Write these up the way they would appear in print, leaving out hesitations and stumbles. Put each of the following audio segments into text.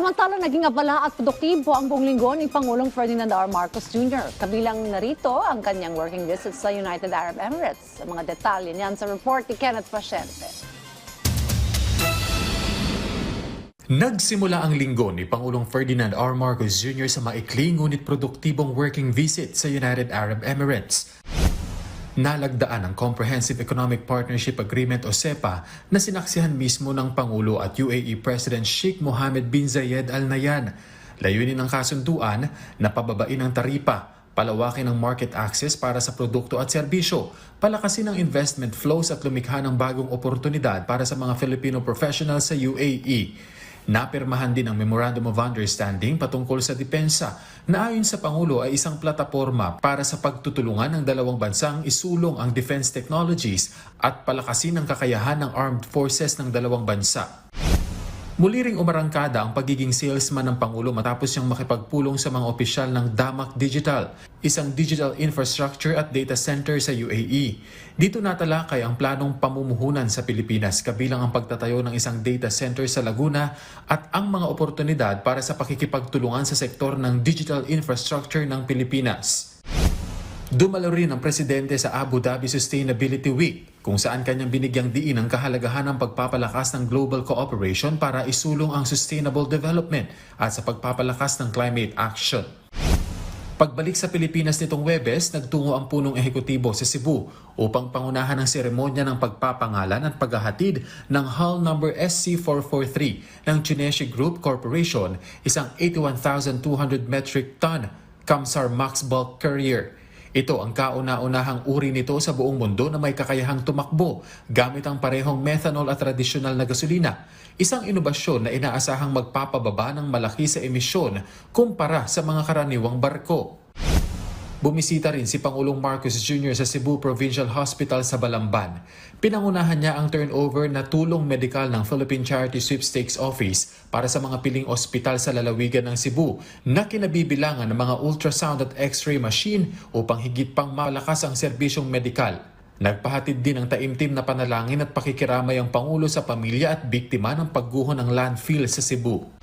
Samantala, naging abala at produktibo ang buong linggo ni Pangulong Ferdinand R. Marcos Jr. Kabilang narito ang kanyang working visit sa United Arab Emirates. Sa mga detalye niyan sa report ni Kenneth Pasyente. Nagsimula ang linggo ni Pangulong Ferdinand R. Marcos Jr. sa maikling ngunit produktibong working visit sa United Arab Emirates. Nalagdaan ang Comprehensive Economic Partnership Agreement o CEPA na sinaksihan mismo ng Pangulo at UAE President Sheikh Mohammed bin Zayed Al Nahyan. Layunin ng kasunduan na pababain ang taripa, palawakin ang market access para sa produkto at serbisyo, palakasin ang investment flows at lumikha ng bagong oportunidad para sa mga Filipino professionals sa UAE. Napirmahan din ang Memorandum of Understanding patungkol sa depensa na ayon sa Pangulo ay isang plataporma para sa pagtutulungan ng dalawang bansang isulong ang defense technologies at palakasin ang kakayahan ng armed forces ng dalawang bansa. Muli ring umarangkada ang pagiging salesman ng Pangulo matapos niyang makipagpulong sa mga opisyal ng Damac Digital, isang digital infrastructure at data center sa UAE. Dito natalakay ang planong pamumuhunan sa Pilipinas kabilang ang pagtatayo ng isang data center sa Laguna at ang mga oportunidad para sa pakikipagtulungan sa sektor ng digital infrastructure ng Pilipinas. Dumalo rin ang presidente sa Abu Dhabi Sustainability Week kung saan kanyang binigyang diin ang kahalagahan ng pagpapalakas ng global cooperation para isulong ang sustainable development at sa pagpapalakas ng climate action. Pagbalik sa Pilipinas nitong Huwebes, nagtungo ang punong ehekutibo sa Cebu upang pangunahan ang seremonya ng pagpapangalan at paghahatid ng hull number SC443 ng Tsuneshi Group Corporation, isang 81,200 metric ton Kamsar Max Bulk Carrier. Ito ang kauna-unahang uri nito sa buong mundo na may kakayahang tumakbo gamit ang parehong methanol at tradisyonal na gasolina. Isang inobasyon na inaasahang magpapababa ng malaki sa emisyon kumpara sa mga karaniwang barko. Bumisita rin si Pangulong Marcos Jr. sa Cebu Provincial Hospital sa Balamban. Pinangunahan niya ang turnover na tulong medikal ng Philippine Charity Sweepstakes Office para sa mga piling ospital sa lalawigan ng Cebu na kinabibilangan ng mga ultrasound at x-ray machine upang higit pang malakas ang serbisyong medikal. Nagpahatid din ng taimtim na panalangin at pakikiramay ang Pangulo sa pamilya at biktima ng pagguho ng landfill sa Cebu.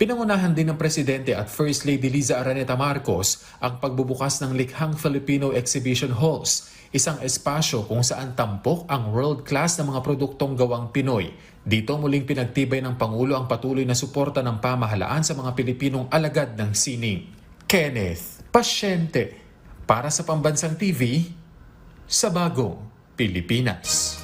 Pinangunahan din ng Presidente at First Lady Liza Araneta Marcos ang pagbubukas ng Likhang Filipino Exhibition Halls, isang espasyo kung saan tampok ang world-class na mga produktong gawang Pinoy. Dito muling pinagtibay ng Pangulo ang patuloy na suporta ng pamahalaan sa mga Pilipinong alagad ng sining. Kenneth Pasyente para sa Pambansang TV sa Bagong Pilipinas.